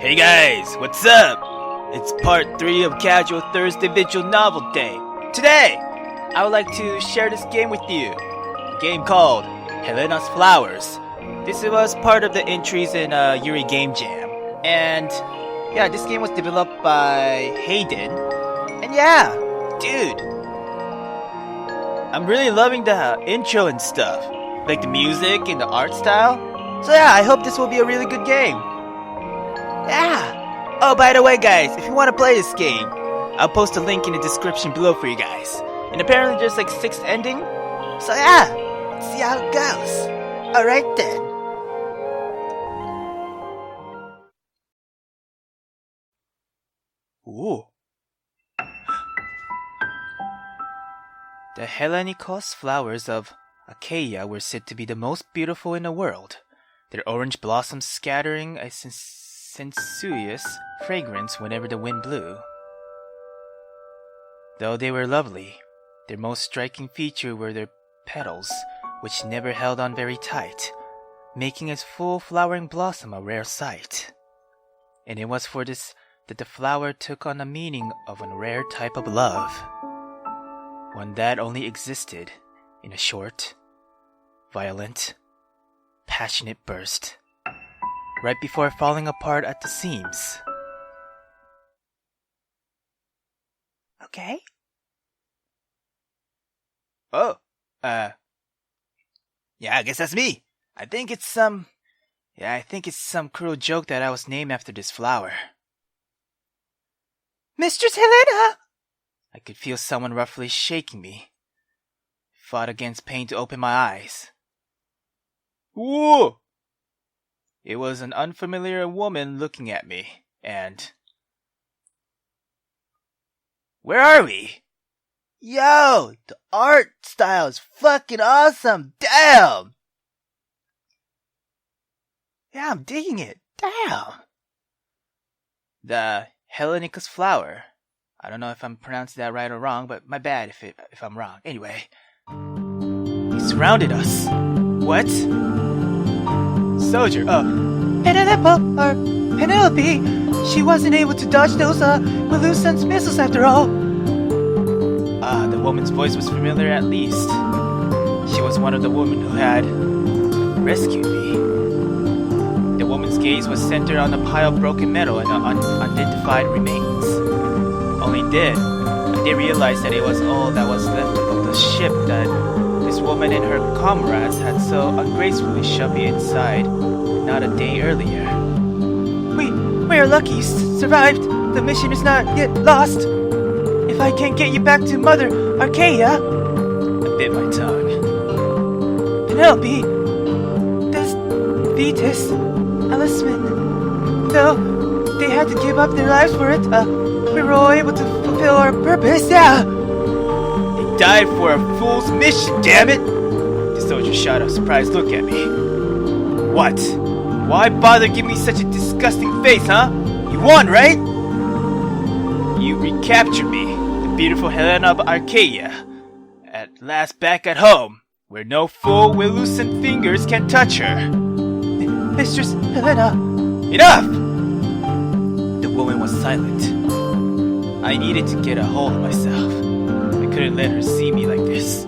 Hey guys, what's up? It's part 3 of Causal Thursday Visual Novel Day. Today, I would like to share this game with you. A game called Helena's Flowers. This was part of the entries in Yuri Game Jam. And yeah, this game was developed by Heiden. And yeah, dude, I'm really loving the intro and stuff. Like the music and the art style. So yeah, I hope this will be a really good game. Yeah! Oh, by the way guys, if you want to play this game, I'll post a link in the description below for you guys. And apparently there's like 6 ending. So yeah, let's see how it goes. Alright then. Ooh. The Helenicos flowers of Achaia were said to be the most beautiful in the world, their orange blossoms scattering a sensuous fragrance whenever the wind blew. Though they were lovely, their most striking feature were their petals, which never held on very tight, making its full flowering blossom a rare sight. And it was for this that the flower took on the meaning of a rare type of love, one that only existed in a short, violent, passionate burst, right before falling apart at the seams. Okay? Oh, yeah, I guess that's me. I think it's some cruel joke that I was named after this flower. Mistress Helena! I could feel someone roughly shaking me. Fought against pain to open my eyes. Whoa! It was an unfamiliar woman looking at me, and... Where are we? Yo, the art style is fucking awesome, damn! Yeah, I'm digging it, damn! The Helenicus flower. I don't know if I'm pronouncing that right or wrong, but my bad if I'm wrong. Anyway, he surrounded us. What? Soldier, Penelope, she wasn't able to dodge those Melusant's missiles after all. The woman's voice was familiar at least. She was one of the women who had rescued me. The woman's gaze was centered on the pile of broken metal and the unidentified remains. Only then, I did realize that it was all that was left of the ship that this woman and her comrades had so ungracefully shoved me inside not a day earlier. We are lucky you survived. The mission is not yet lost. If I can't get you back to Mother Achaia... I bit my tongue. Penelope, this Vetus, Alisman, though they had to give up their lives for it, we were all able to fulfill our purpose, yeah! They died for a fool's mission, damn it! The soldier shot a surprised look at me. What? Why bother giving me such a disgusting face, huh? You won, right? You recaptured me, the beautiful Helena of Achaia. At last back at home, where no fool with loosened fingers can touch her. Mistress Helena! Enough! The woman was silent. I needed to get a hold of myself. I couldn't let her see me like this.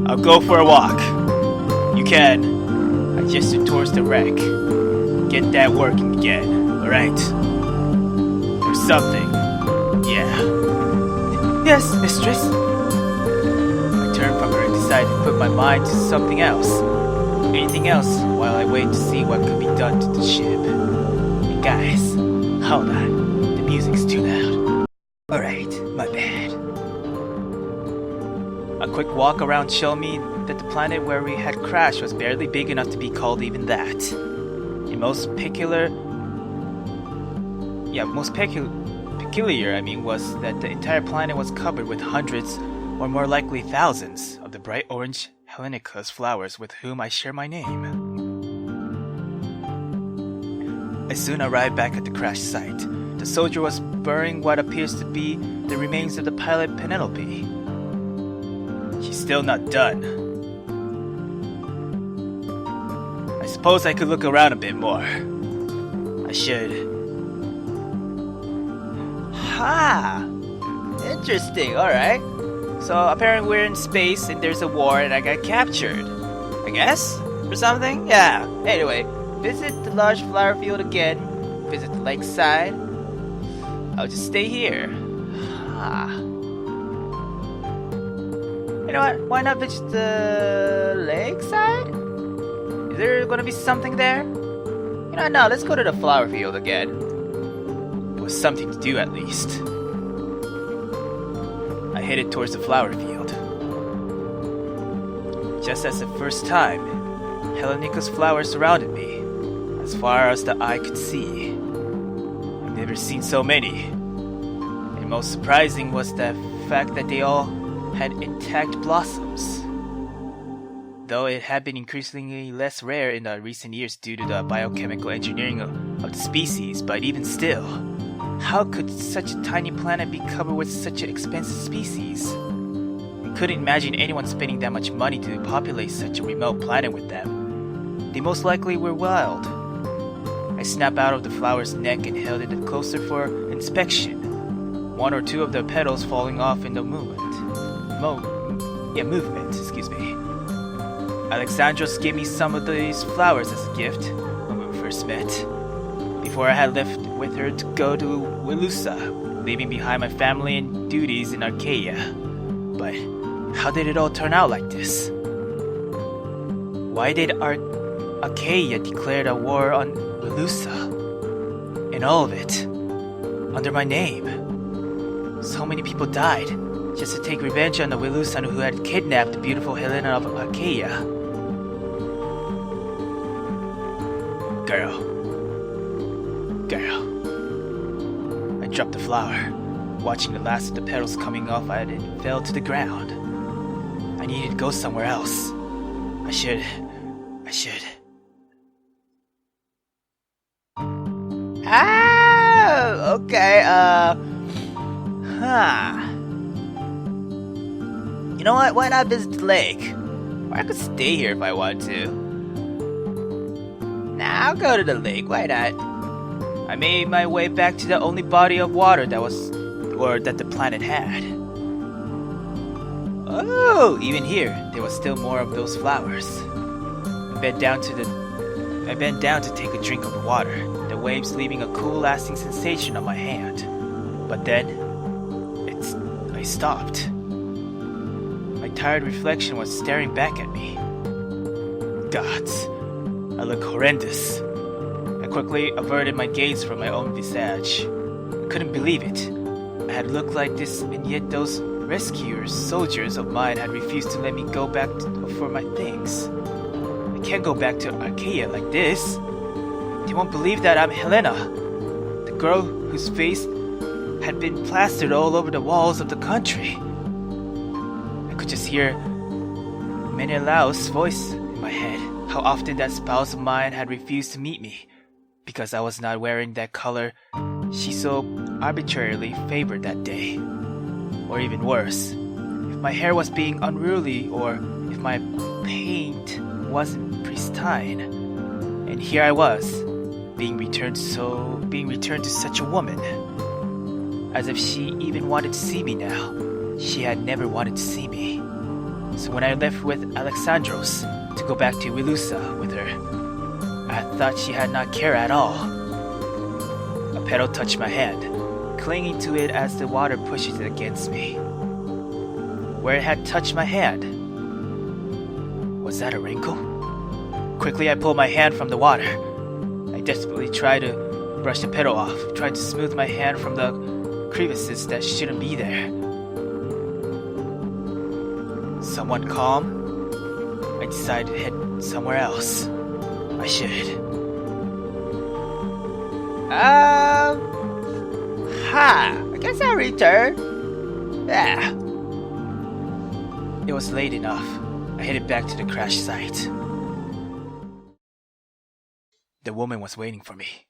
I'll go for a walk. You can. I gestured towards the wreck. Get that working again, alright? There's something. Yeah. Yes, mistress. I turned from her and decided to put my mind to something else. Anything else while I wait to see what could be done to the ship. Hey guys, hold on. The music's too loud. Alright, my bad. A quick walk around showed me that the planet where we had crashed was barely big enough to be called even that. The most peculiar, was that the entire planet was covered with hundreds, or more likely thousands, of the bright orange Helenicus flowers with whom I share my name. I soon arrived back at the crash site. The soldier was burying what appears to be the remains of the pilot Penelope. She's still not done. I suppose I could look around a bit more. I should. Ha! Interesting, alright. So apparently we're in space and there's a war and I got captured. I guess? Or something? Yeah. Anyway, visit the large flower field again. Visit the lakeside. I'll just stay here. Ah. You know what? Why not visit the lakeside? Is there gonna be something there? You know, no, let's go to the flower field again. It was something to do at least. I headed towards the flower field. Just as the first time, Helenika's flowers surrounded me, as far as the eye could see. I've never seen so many. And most surprising was the fact that they all had intact blossoms. Though it had been increasingly less rare in the recent years due to the biochemical engineering of the species, but even still, how could such a tiny planet be covered with such an expensive species? I couldn't imagine anyone spending that much money to populate such a remote planet with them. They most likely were wild. I snapped out of the flower's neck and held it closer for inspection, one or two of the petals falling off in the movement. Excuse me. Alexandros gave me some of these flowers as a gift when we first met, before I had left with her to go to Wilusa, leaving behind my family and duties in Archaea. But how did it all turn out like this? Why did Archaea declare a war on Wilusa? And all of it under my name. So many people died just to take revenge on the Wilusan who had kidnapped the beautiful Helena of Archaea. Girl. I dropped the flower, watching the last of the petals coming off as it fell to the ground. I needed to go somewhere else. I should. Ah, okay, You know what? Why not visit the lake? Or I could stay here if I want to. Nah, I'll go to the lake. Why not? I made my way back to the only body of water that the planet had. Oh, even here, there was still more of those flowers. I bent down to take a drink of the water, the waves leaving a cool, lasting sensation on my hand. But then, I stopped. My tired reflection was staring back at me. Gods, I look horrendous. I quickly averted my gaze from my own visage. I couldn't believe it. I had looked like this, and yet those soldiers of mine had refused to let me go back for my things. I can't go back to Archaea like this. They won't believe that I'm Helena, the girl whose face had been plastered all over the walls of the country. I could just hear Menelaus' voice in my head, how often that spouse of mine had refused to meet me because I was not wearing that color she so arbitrarily favored that day. Or even worse, if my hair was being unruly or if my paint wasn't pristine. And here I was, being returned to such a woman. As if she even wanted to see me now. She had never wanted to see me. So when I left with Alexandros to go back to Wilusa with her, I thought she had not cared at all. A petal touched my hand, clinging to it as the water pushes it against me. Where it had touched my hand, was that a wrinkle? Quickly I pulled my hand from the water. I desperately tried to brush the petal off, tried to smooth my hand from the crevices that shouldn't be there. Someone calm? I decided to head somewhere else. I should. I guess I'll return. Yeah. It was late enough. I headed back to the crash site. The woman was waiting for me.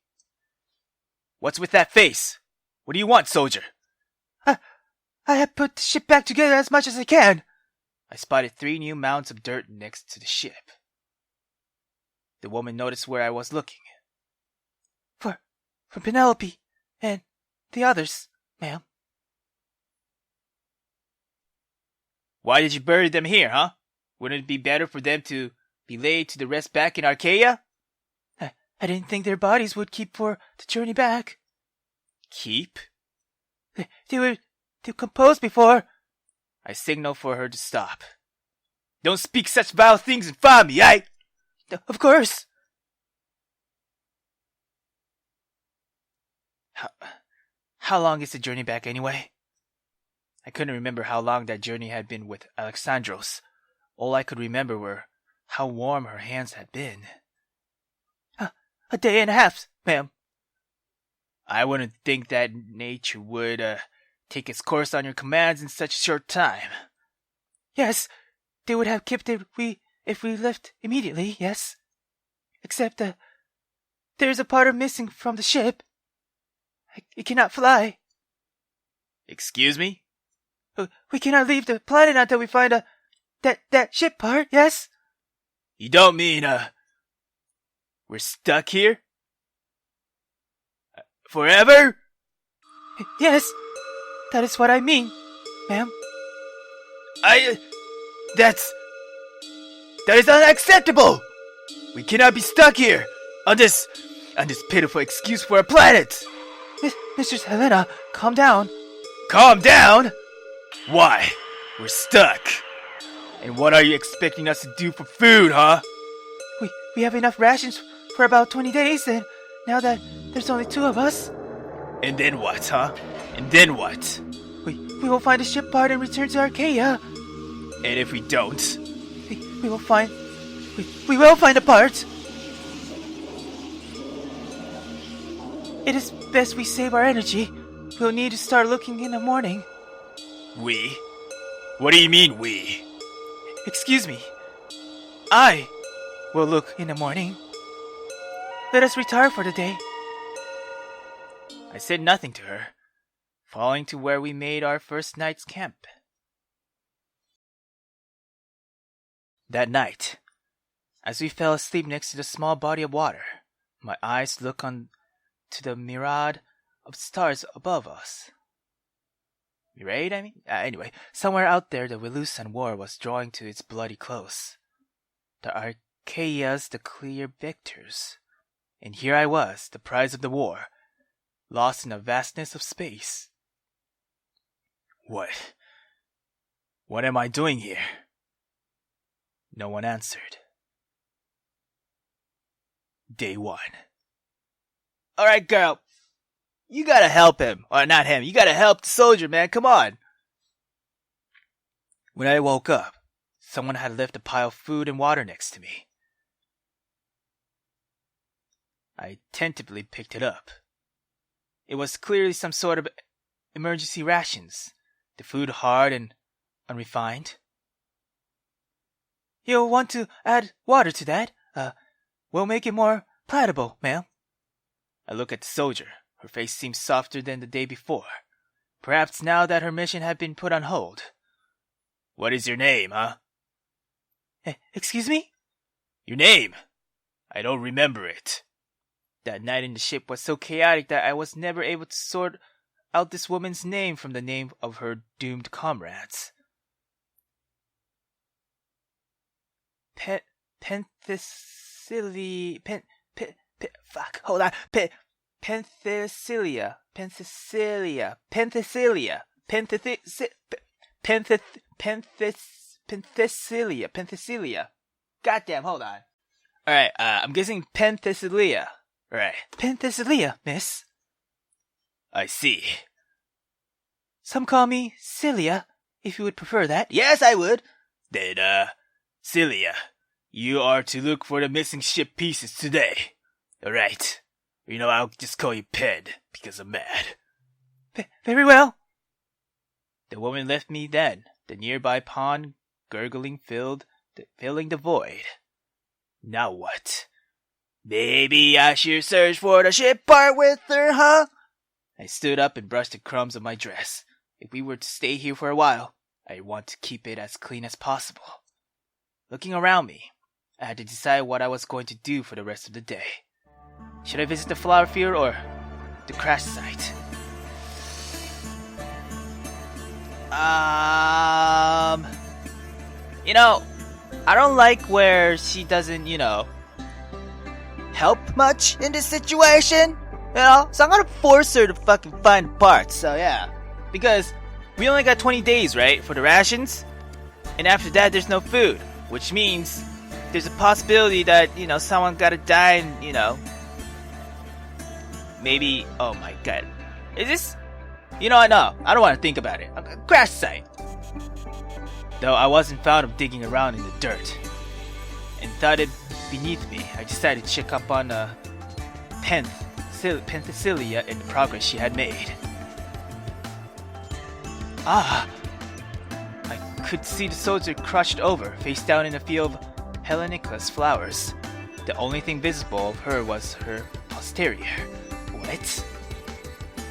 What's with that face? What do you want, soldier? I have put the ship back together as much as I can. I spotted 3 new mounds of dirt next to the ship. The woman noticed where I was looking. for Penelope and the others, ma'am. Why did you bury them here, huh? Wouldn't it be better for them to be laid to the rest back in Archaea? I didn't think their bodies would keep for the journey back. Keep? They were decomposed before. I signaled for her to stop. Don't speak such vile things in front of me, Of course. How long is the journey back anyway? I couldn't remember how long that journey had been with Alexandros. All I could remember were how warm her hands had been. A day and a half, ma'am. I wouldn't think that nature would take its course on your commands in such a short time. Yes, they would have kept it if we left immediately, yes. Except there's a part missing from the ship. It cannot fly. Excuse me? We cannot leave the planet until we find that ship part, yes? You don't mean, we're stuck here? Forever? Yes, that is what I mean, ma'am. That is unacceptable! We cannot be stuck here on this pitiful excuse for a planet! Mistress Helena, calm down. Calm down? Why? We're stuck. And what are you expecting us to do for food, huh? We have enough rations for about 20 days, and now that there's only 2 of us. And then what, huh? And then what? We will find a ship part and return to Archaea. And if we don't? We will find a part. It is best we save our energy. We'll need to start looking in the morning. We? What do you mean, we? Excuse me. I will look in the morning. Let us retire for the day. I said nothing to her, following to where we made our first night's camp. That night, as we fell asleep next to the small body of water, my eyes looked on to the myriad of stars above us. Myriad, I mean? Anyway, somewhere out there the Wilusan war was drawing to its bloody close. The Archaeas the clear victors. And here I was, the prize of the war, lost in the vastness of space. What am I doing here? No one answered. Day 1. Alright, girl. You gotta help him. Or not him. You gotta help the soldier, man. Come on. When I woke up, someone had left a pile of food and water next to me. I tentatively picked it up. It was clearly some sort of emergency rations. The food hard and unrefined. You'll want to add water to that. We'll make it more palatable, ma'am. I look at the soldier. Her face seemed softer than the day before. Perhaps now that her mission had been put on hold. What is your name, huh? Excuse me? Your name? I don't remember it. That night in the ship was so chaotic that I was never able to sort out this woman's name from the name of her doomed comrades. Penthesilea. Goddamn, hold on. Alright, I'm guessing Penthesilea. Right. Penthesilea, miss. I see. Some call me Cilia, if you would prefer that. Yes, I would. Then, Cilia, you are to look for the missing ship pieces today. Alright. You know, I'll just call you Ped, because I'm mad. Very well. The woman left me then, the nearby pond gurgling filling the void. Now what? Maybe I should search for the ship part with her, huh? I stood up and brushed the crumbs of my dress. If we were to stay here for a while, I want to keep it as clean as possible. Looking around me, I had to decide what I was going to do for the rest of the day. Should I visit the flower field or the crash site. I don't like where she doesn't, help much in this situation. So I'm gonna force her to fucking find parts. So yeah, because we only got 20 days, right, for the rations, and after that there's no food, which means there's a possibility that someone gotta die, and maybe. Oh my god, is this? No, I don't want to think about it. A crash site. Though I wasn't fond of digging around in the dirt, and thought it beneath me, I decided to check up on Penthesilea and the progress she had made. I could see the soldier crouched over, face down in a field of Helenicus flowers. The only thing visible of her was her posterior. What?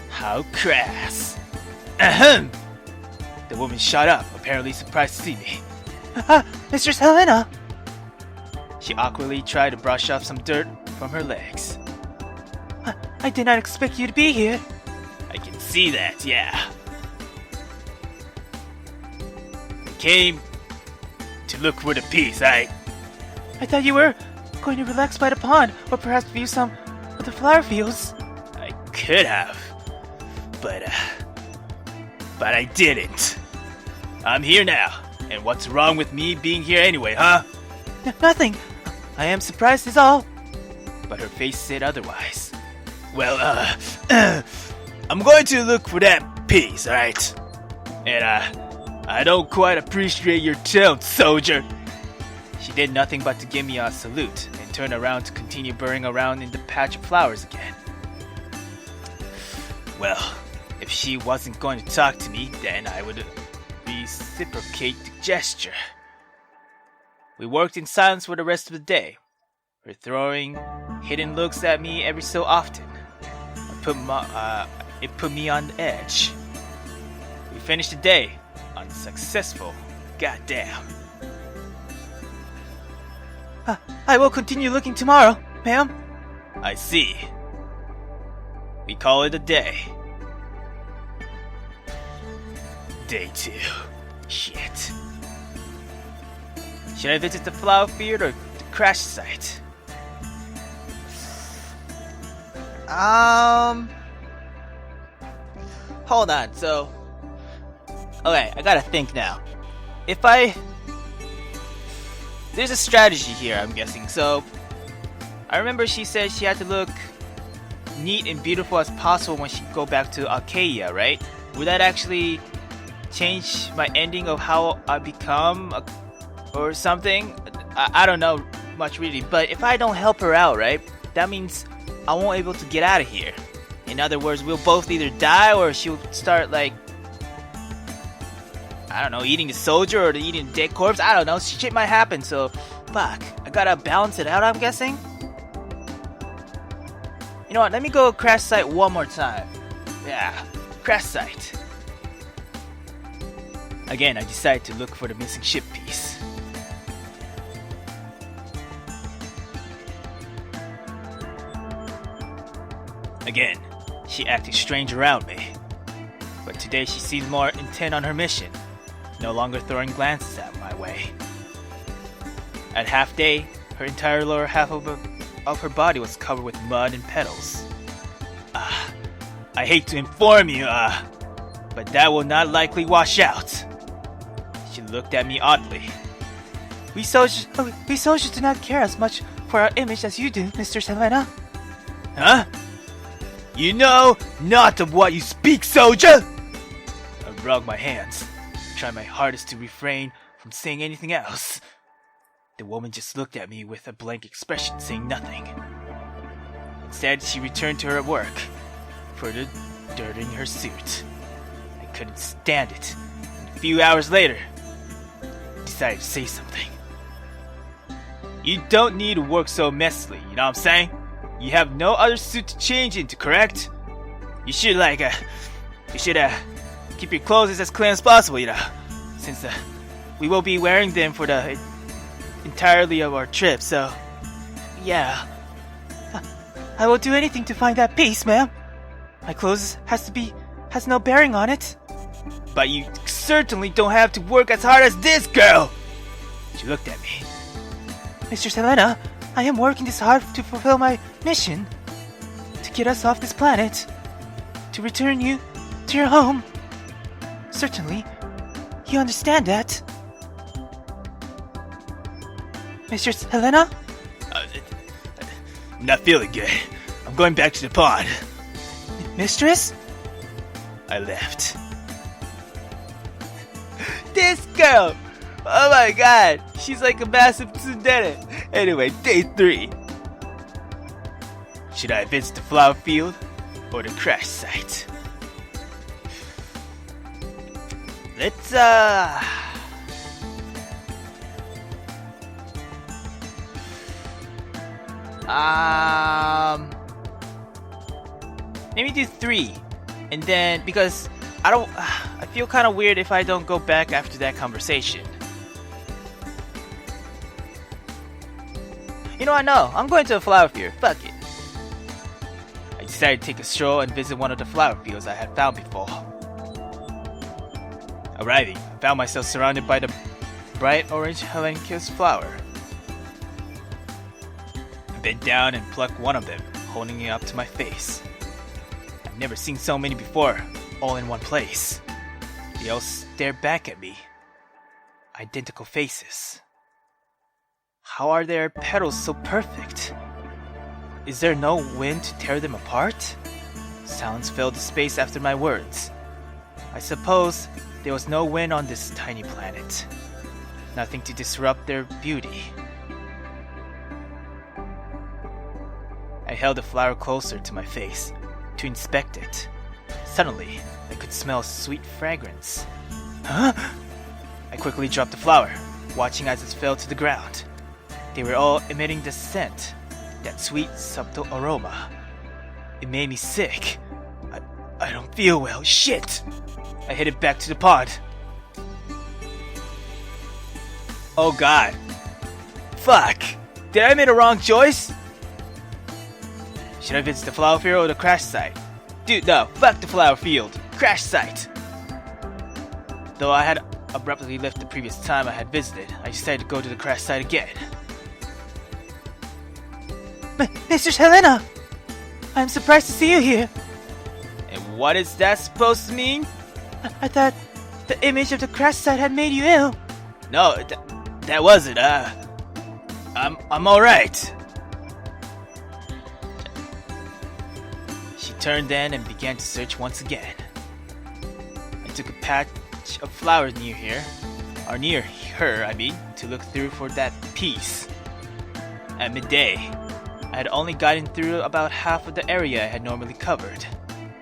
How crass! Ahem! The woman shot up, apparently surprised to see me. Mistress Helena! She awkwardly tried to brush off some dirt from her legs. I did not expect you to be here. I can see that, yeah. I came to look for the peace, I thought you were going to relax by the pond, or perhaps view some of the flower fields. I could have, but I didn't. I'm here now, and what's wrong with me being here anyway, huh? Nothing. I am surprised is all. But her face said otherwise. Well, I'm going to look for that piece, alright? And, I don't quite appreciate your tone, soldier. She did nothing but to give me a salute, and turned around to continue burrowing around in the patch of flowers again. Well, if she wasn't going to talk to me, then I would reciprocate the gesture. We worked in silence for the rest of the day, her throwing hidden looks at me every so often. It put me on the edge. We finished the day unsuccessful. Goddamn. I will continue looking tomorrow, ma'am. I see. We call it a day. Day 2. Shit. Should I visit the flower field or the crash site? Hold on, so... Okay, I gotta think now. There's a strategy here, I'm guessing. So, I remember she said she had to look neat and beautiful as possible when she go back to Achaia, right? Would that actually change my ending of how I become or something? I don't know much really, but if I don't help her out, right, that means I won't be able to get out of here. In other words, we'll both either die or she'll start like, I don't know, eating the soldier or eating the dead corpse. I don't know, shit might happen, so fuck. I gotta balance it out, I'm guessing. You know what, let me go crash site one more time. Yeah, crash site. Again, I decided to look for the missing ship piece. Again, she acted strange around me. But today she seemed more intent on her mission, no longer throwing glances at my way. At half day, her entire lower half of her body was covered with mud and petals. I hate to inform you, but that will not likely wash out. She looked at me oddly. We soldiers do not care as much for our image as you do, Mr. Helena. Huh? You know not of what you speak, soldier! I wrung my hands, trying my hardest to refrain from saying anything else. The woman just looked at me with a blank expression, saying nothing. Instead, she returned to her work, further dirtying her suit. I couldn't stand it, and a few hours later, decided to say something. You don't need to work so messily, you know what I'm saying? You have no other suit to change into, correct? You should keep your clothes as clean as possible, since we will be wearing them for the entirety of our trip, so yeah. I will do anything to find that piece, ma'am. My clothes has no bearing on it. But you certainly don't have to work as hard as this girl! She looked at me. Mistress Helena, I am working this hard to fulfill my mission. To get us off this planet. To return you to your home. Certainly, you understand that. Mistress Helena? I'm not feeling good. I'm going back to the pond. Mistress? I left. This girl! Oh my god! She's like a massive tsundere. Anyway, day 3. Should I visit the flower field or the crash site? Let's maybe do 3, and then because I feel kind of weird if I don't go back after that conversation. You know, I know. I'm going to a flower field. Fuck it. I decided to take a stroll and visit one of the flower fields I had found before. Arriving, I found myself surrounded by the bright orange Helen's flower. I bent down and plucked one of them, holding it up to my face. I've never seen so many before, all in one place. They all stared back at me. Identical faces. How are their petals so perfect? Is there no wind to tear them apart? Silence filled the space after my words. I suppose there was no wind on this tiny planet. Nothing to disrupt their beauty. I held the flower closer to my face to inspect it. Suddenly, I could smell a sweet fragrance. Huh? I quickly dropped the flower, watching as it fell to the ground. They were all emitting the scent, that sweet, subtle aroma. It made me sick. I don't feel well. Shit! I headed back to the pond. Oh god. Fuck! Did I make a wrong choice? Should I visit the flower field or the crash site? Dude, no. Fuck the flower field. Crash site! Though I had abruptly left the previous time I had visited, I decided to go to the crash site again. Mistress Helena! I'm surprised to see you here. And what is that supposed to mean? I thought the image of the crash site had made you ill. No, that wasn't. I'm alright. She turned then and began to search once again. I took a patch of flowers near her, to look through for that piece. At midday, I had only gotten through about half of the area I had normally covered.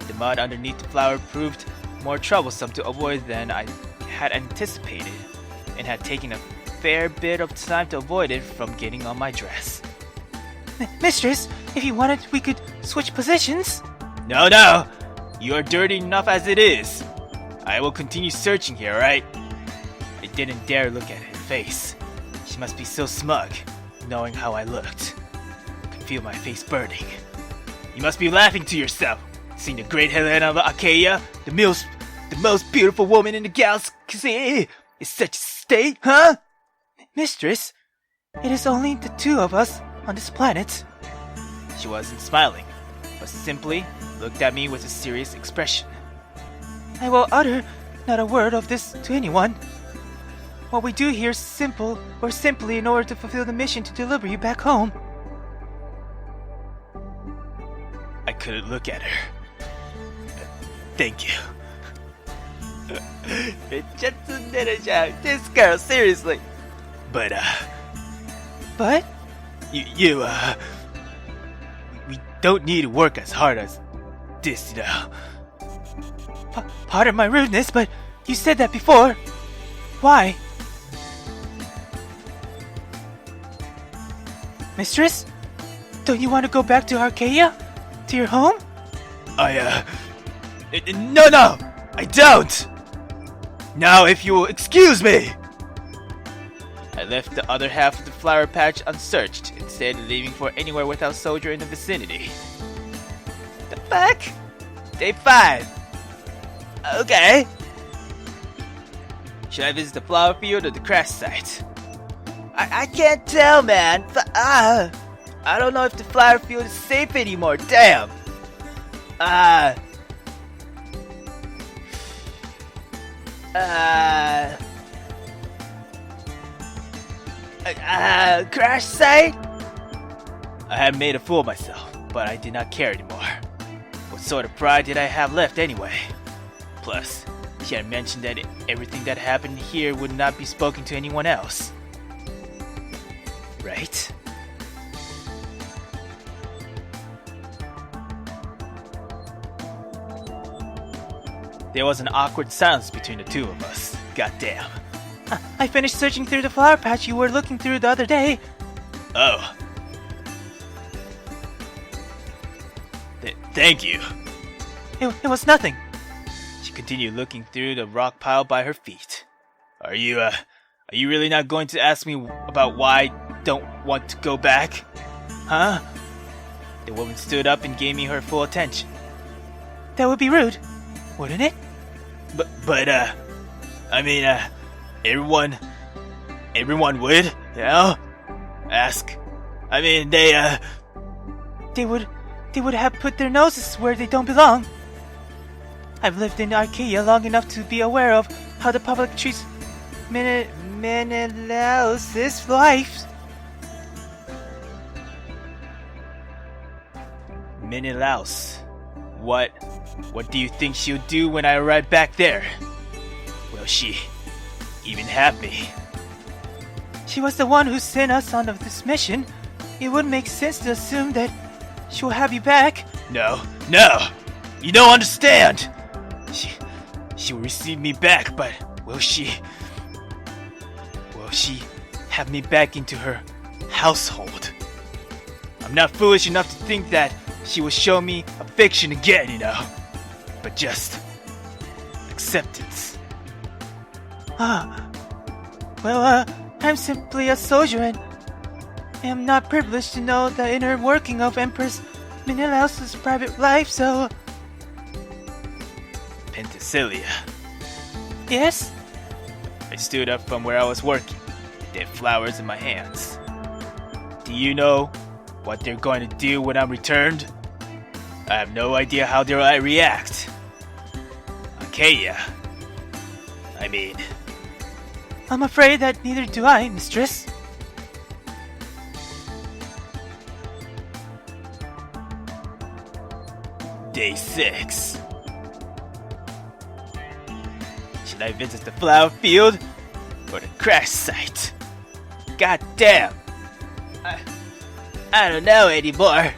The mud underneath the flower proved more troublesome to avoid than I had anticipated, and had taken a fair bit of time to avoid it from getting on my dress. Mistress, if you wanted, we could switch positions. No! You are dirty enough as it is. I will continue searching here, alright? I didn't dare look at her face. She must be so smug, knowing how I looked. I could feel my face burning. You must be laughing to yourself, seeing the great Helena of Achaia, the most beautiful woman in the galaxy, is such a state, huh? Mistress, it is only the two of us on this planet. She wasn't smiling, but simply looked at me with a serious expression. I will utter not a word of this to anyone. What we do here is simply in order to fulfill the mission to deliver you back home. I couldn't look at her. Thank you. This girl, seriously. But, You, we don't need to work as hard as this, you know. Pardon my rudeness, but you said that before. Why? Mistress? Don't you want to go back to Archaea? To your home? No, I don't! Now, if you will excuse me! I left the other half of the flower patch unsearched, instead leaving for anywhere without soldier in the vicinity. The fuck? Day 5. Okay. Should I visit the flower field or the crash site? I can't tell, man. I don't know if the flower field is safe anymore. Damn. Crash site? I had made a fool of myself, but I did not care anymore. What sort of pride did I have left anyway? Plus, she had mentioned that everything that happened here would not be spoken to anyone else. Right? There was an awkward silence between the two of us. Goddamn. I finished searching through the flower patch you were looking through the other day. Oh. Thank you. It was nothing. She continued looking through the rock pile by her feet. Are you really not going to ask me about why I don't want to go back? Huh? The woman stood up and gave me her full attention. That would be rude, wouldn't it? But I mean, everyone would, you know? Ask. I mean, they would have put their noses where they don't belong. I've lived in Arcadia long enough to be aware of how the public treats Menelaus's life. Menelaus. What do you think she'll do when I arrive back there? Will she even have me? She was the one who sent us on this mission. It would make sense to assume that she'll have you back. No. You don't understand. She will receive me back, but will she have me back into her household? I'm not foolish enough to think that she will show me affection again, you know, but just acceptance. Well, I'm simply a soldier and am not privileged to know the inner working of Empress Menelaus's private life, so... Penthesilea. Yes? I stood up from where I was working, dead flowers in my hands. Do you know what they're going to do when I'm returned? I have no idea how they'll react. Achaia. I mean... I'm afraid that neither do I, mistress. Day 6. Should I visit the flower field or the crash site? God damn. I don't know anymore.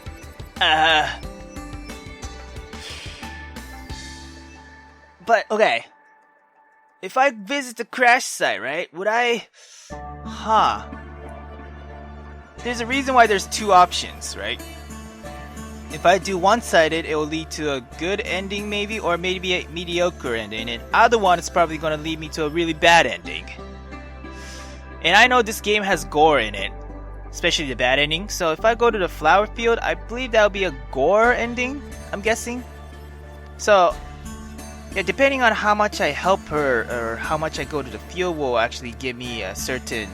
But, okay. If I visit the crash site, right, would I... There's a reason why there's two options, right? If I do one-sided, it will lead to a good ending, maybe, or maybe a mediocre ending. And other one is probably going to lead me to a really bad ending. And I know this game has gore in it, especially the bad ending. So if I go to the flower field, I believe that will be a gore ending, I'm guessing. So, yeah, depending on how much I help her or how much I go to the field will actually give me a certain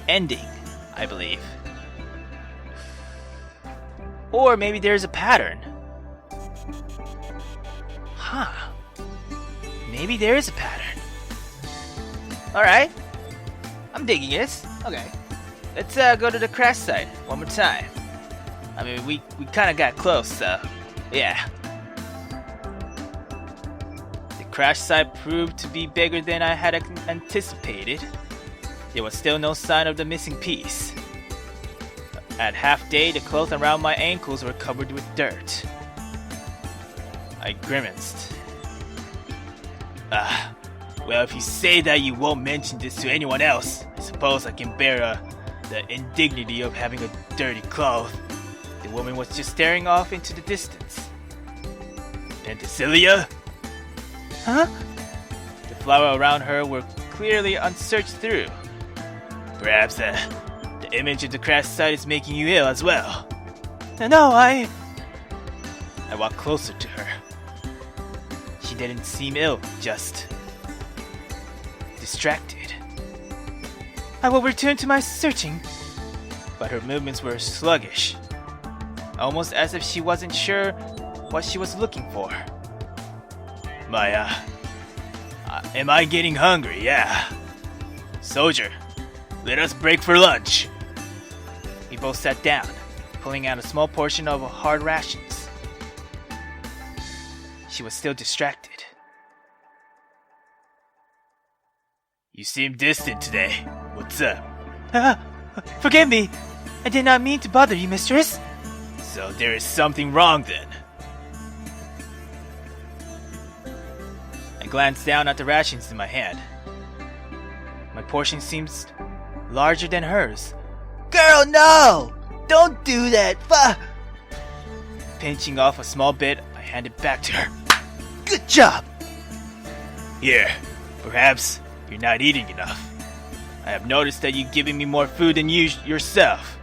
ending, I believe. Or maybe there's a pattern. Maybe there is a pattern. Alright. I'm digging this. Okay. Let's go to the crash site one more time. I mean, we kind of got close, so... yeah. The crash site proved to be bigger than I had anticipated. There was still no sign of the missing piece. At half day, the clothes around my ankles were covered with dirt. I grimaced. Well, if you say that you won't mention this to anyone else, I suppose I can bear the indignity of having a dirty cloth. The woman was just staring off into the distance. Penthesilea? Huh? The flowers around her were clearly unsearched through. Perhaps the image of the crash site is making you ill as well. No, I walked closer to her. She didn't seem ill, just distracted. I will return to my searching, but her movements were sluggish, almost as if she wasn't sure what she was looking for. Am I getting hungry? Yeah. Soldier, let us break for lunch. We both sat down, pulling out a small portion of hard rations. She was still distracted. You seem distant today. What's up? Forgive me. I did not mean to bother you, mistress. So there is something wrong then. I glanced down at the rations in my hand. My portion seems larger than hers. Girl, no! Don't do that! Pinching off a small bit, I handed back to her. Good job! Here, perhaps you're not eating enough. I have noticed that you're giving me more food than you yourself.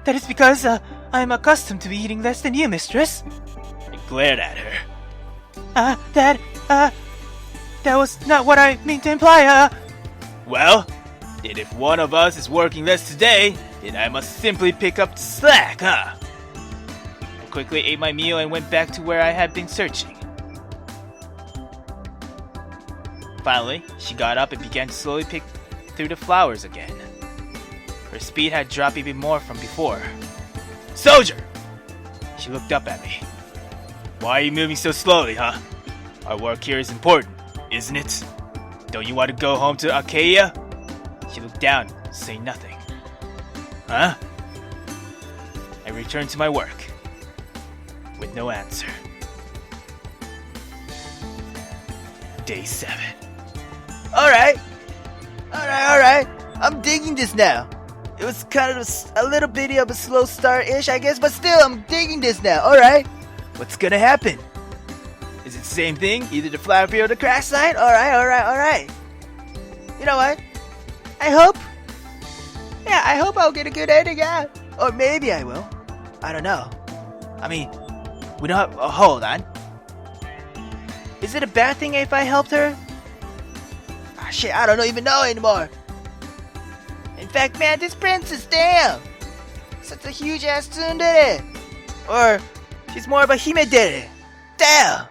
That is because I am accustomed to eating less than you, mistress. I glared at her. That was not what I mean to imply, Well, then if one of us is working less today, then I must simply pick up the slack, huh? I quickly ate my meal and went back to where I had been searching. Finally, she got up and began to slowly pick through the flowers again. Her speed had dropped even more from before. Soldier! She looked up at me. Why are you moving so slowly, huh? Our work here is important, isn't it? Don't you want to go home to Achaia? She looked down, saying nothing. Huh? I returned to my work, with no answer. Day 7. Alright. I'm digging this now. It was kind of a little bit of a slow start-ish, I guess, but still, I'm digging this now. Alright. What's gonna happen? Is it the same thing? Either the flower field or the crash site? Alright. You know what? I hope I'll get a good ending out. Or maybe I will. I don't know. I mean, we don't have... hold on. Is it a bad thing if I helped her? Shit, I don't even know anymore. In fact, man, this princess, damn. Such a huge ass tsundere. Or, she's more of a himedere. Damn.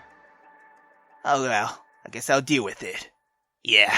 Oh well, I guess I'll deal with it. Yeah.